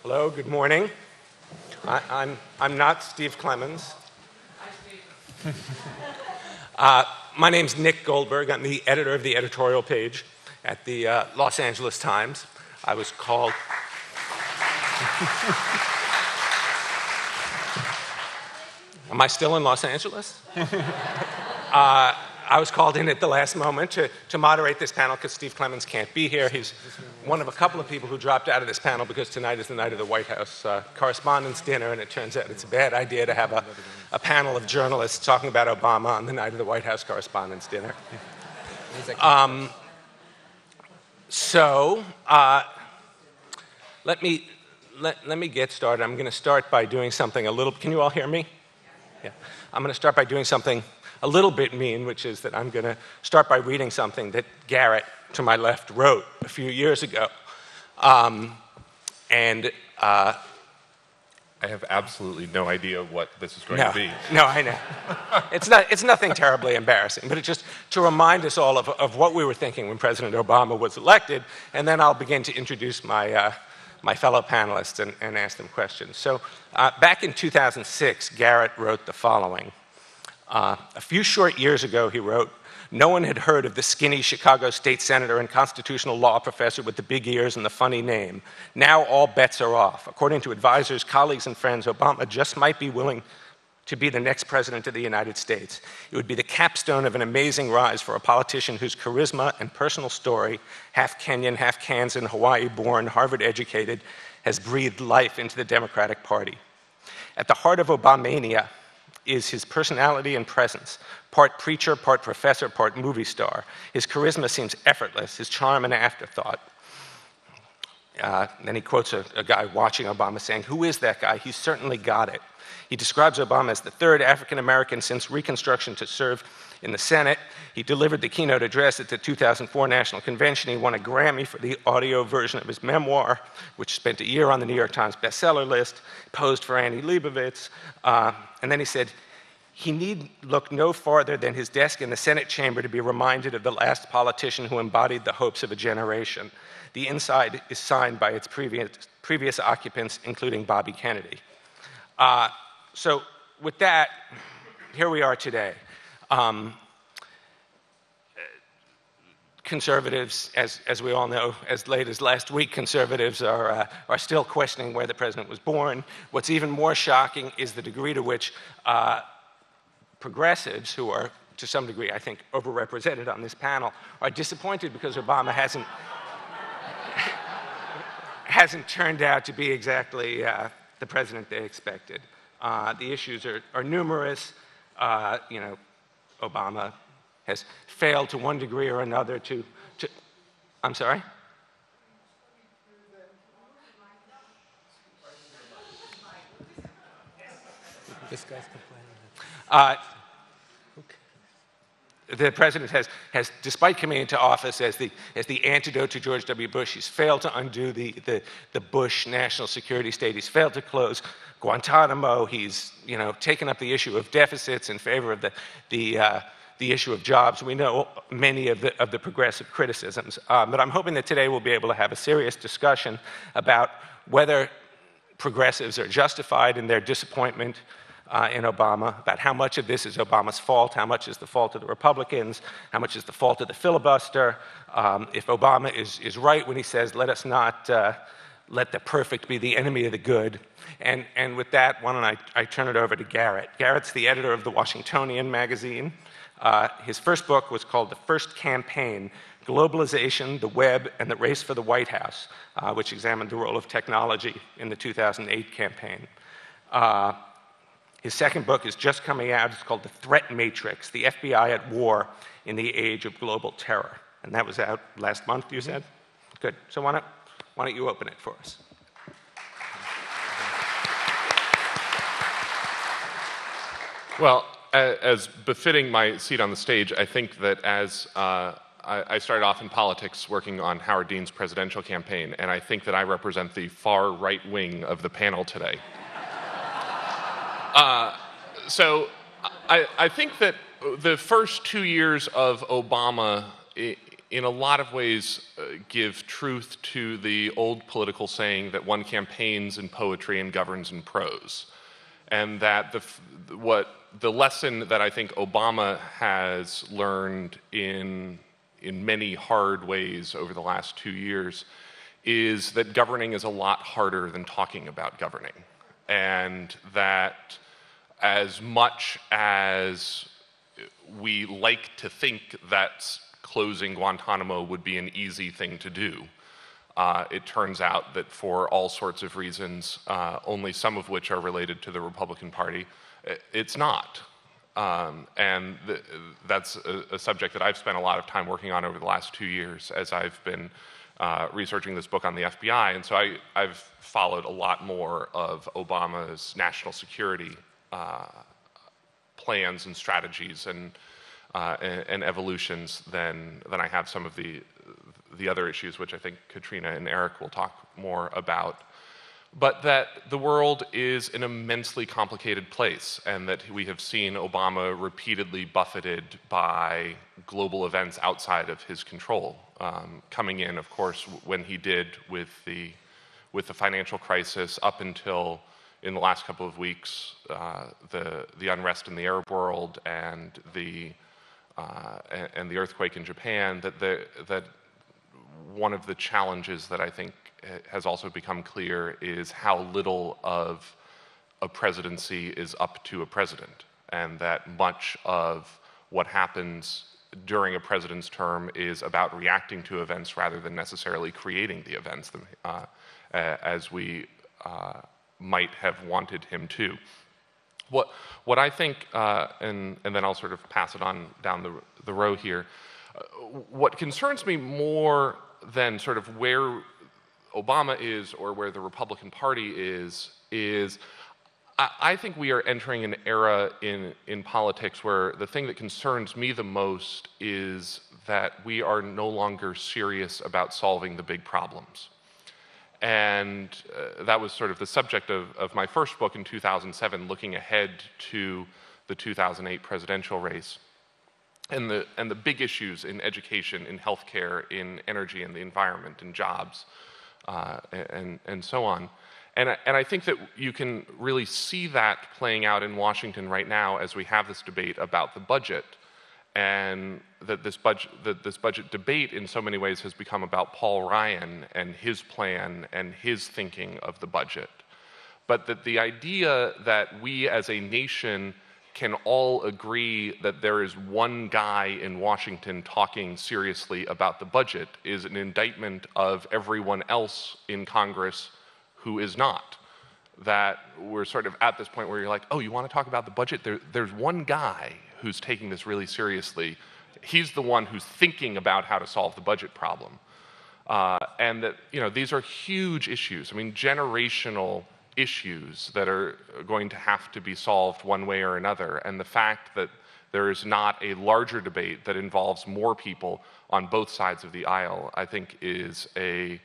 Hello, good morning. I'm not Steve Clemons. My name's Nick Goldberg. I'm the editor of the editorial page at the Los Angeles Times. I was called... Am I still in Los Angeles? I was called in at the last moment to moderate this panel because Steve Clemons can't be here. He's one of a couple of people who dropped out of this panel because tonight is the night of the White House Correspondents' Dinner, and it turns out it's a bad idea to have a panel of journalists talking about Obama on the night of the White House Correspondents' Dinner. Let me get started. I'm going to start by doing something a little... Can you all hear me? Yeah. I'm going to start by doing something a little bit mean, which is that I'm going to start by reading something that Garrett, to my left, wrote a few years ago. I have absolutely no idea what this is going to be. No, I know. It's nothing terribly embarrassing, but it's just to remind us all of what we were thinking when President Obama was elected, and then I'll begin to introduce my fellow panelists and ask them questions. So back in 2006, Garrett wrote the following. A few short years ago, he wrote, "No one had heard of the skinny Chicago state senator and constitutional law professor with the big ears and the funny name. Now all bets are off. According to advisors, colleagues, and friends, Obama just might be willing to be the next president of the United States. It would be the capstone of an amazing rise for a politician whose charisma and personal story, half Kenyan, half Kansan, Hawaii-born, Harvard-educated, has breathed life into the Democratic Party. At the heart of Obamania is his personality and presence, part preacher, part professor, part movie star. His charisma seems effortless, his charm an afterthought." Then he quotes a guy watching Obama saying, "Who is that guy? He's certainly got it." He describes Obama as the third African-American since Reconstruction to serve in the Senate. He delivered the keynote address at the 2004 National Convention. He won a Grammy for the audio version of his memoir, which spent a year on the New York Times bestseller list, posed for Annie Leibovitz. And then he said, he need look no farther than his desk in the Senate chamber to be reminded of the last politician who embodied the hopes of a generation. The inside is signed by its previous occupants, including Bobby Kennedy. So with that, here we are today. Conservatives, as we all know, as late as last week, conservatives are still questioning where the president was born. What's even more shocking is the degree to which progressives, who are to some degree, I think, overrepresented on this panel, are disappointed because Obama hasn't turned out to be exactly the president they expected. The issues are numerous. Obama has failed to one degree or another to I'm sorry? This guy's complaining. The president has, despite coming into office as the antidote to George W. Bush, he's failed to undo the Bush national security state. He's failed to close Guantanamo. He's taken up the issue of deficits in favor of the issue of jobs. We know many of the progressive criticisms, but I'm hoping that today we'll be able to have a serious discussion about whether progressives are justified in their disappointment in Obama, about how much of this is Obama's fault, how much is the fault of the Republicans, how much is the fault of the filibuster, if Obama is right when he says, let us not let the perfect be the enemy of the good. And with that, why don't I turn it over to Garrett. Garrett's the editor of the Washingtonian magazine. His first book was called The First Campaign, Globalization, the Web, and the Race for the White House, which examined the role of technology in the 2008 campaign. His second book is just coming out. It's called The Threat Matrix, the FBI at War in the Age of Global Terror. And that was out last month, you said? Good. So why don't you open it for us? Well, as befitting my seat on the stage, I think that as I started off in politics working on Howard Dean's presidential campaign, and I think that I represent the far right wing of the panel today. So I think that the first 2 years of Obama in a lot of ways, give truth to the old political saying that one campaigns in poetry and governs in prose. And that the lesson that I think Obama has learned in many hard ways over the last 2 years is that governing is a lot harder than talking about governing. And that as much as we like to think that closing Guantanamo would be an easy thing to do, it turns out that for all sorts of reasons, only some of which are related to the Republican Party, it's not. And that's a subject that I've spent a lot of time working on over the last 2 years as I've been researching this book on the FBI. And so I've followed a lot more of Obama's national security plans and strategies and evolutions than I have some of the other issues, which I think Katrina and Eric will talk more about. But that the world is an immensely complicated place, and that we have seen Obama repeatedly buffeted by global events outside of his control. Coming in, of course, when he did with the financial crisis, up until in the last couple of weeks, the unrest in the Arab world and the earthquake in Japan. That one of the challenges that I think has also become clear is how little of a presidency is up to a president, and that much of what happens during a president's term is about reacting to events rather than necessarily creating the events as we might have wanted him to. What I think, and then I'll sort of pass it on down the row here, what concerns me more than sort of where Obama is or where the Republican Party is I think we are entering an era in politics where the thing that concerns me the most is that we are no longer serious about solving the big problems. And that was sort of the subject of my first book in 2007, looking ahead to the 2008 presidential race. And the big issues in education, in healthcare, in energy, in the environment, in jobs, and so on. And I think that you can really see that playing out in Washington right now as we have this debate about the budget, and that this budget debate in so many ways has become about Paul Ryan and his plan and his thinking of the budget. But that the idea that we as a nation can all agree that there is one guy in Washington talking seriously about the budget is an indictment of everyone else in Congress who is not. That we're sort of at this point where you're like, oh, you want to talk about the budget? There's one guy who's taking this really seriously. He's the one who's thinking about how to solve the budget problem. And that, these are huge issues. I mean, generational issues that are going to have to be solved one way or another. And the fact that there is not a larger debate that involves more people on both sides of the aisle, I think is a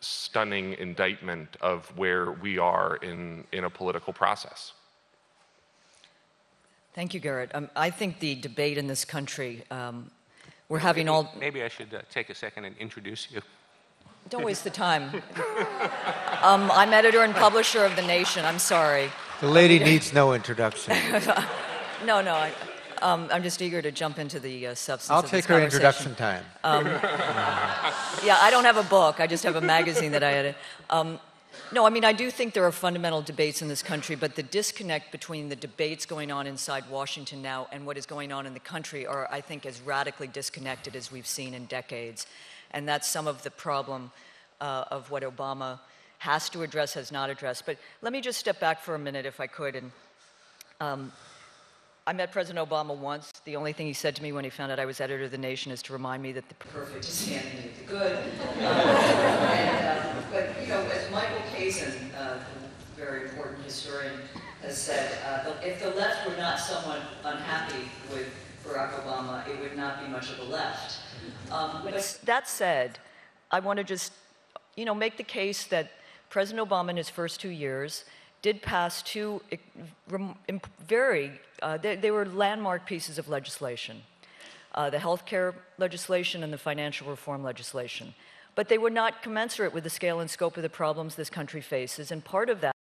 stunning indictment of where we are in a political process. Thank you, Garrett. I think the debate in this country, we're having all... Maybe I should take a second and introduce you. Don't waste the time. I'm editor and publisher of The Nation. I'm sorry. The lady needs no introduction. No, I'm just eager to jump into the substance I'll of this take her conversation. introduction time. Yeah, I don't have a book. I just have a magazine that I edit. No, I mean, I do think there are fundamental debates in this country, but the disconnect between the debates going on inside Washington now and what is going on in the country are, I think, as radically disconnected as we've seen in decades. And that's some of the problem of what Obama has to address, has not addressed. But let me just step back for a minute, if I could. And I met President Obama once. The only thing he said to me when he found out I was editor of The Nation is to remind me that the perfect is the enemy of the good. But, as Michael Kazin, a very important historian, has said, if the left were not somewhat unhappy with Barack Obama, it would not be much of a left. But that said, I want to just, make the case that President Obama in his first 2 years did pass two they were landmark pieces of legislation. the health care legislation and the financial reform legislation. But they were not commensurate with the scale and scope of the problems this country faces, and part of that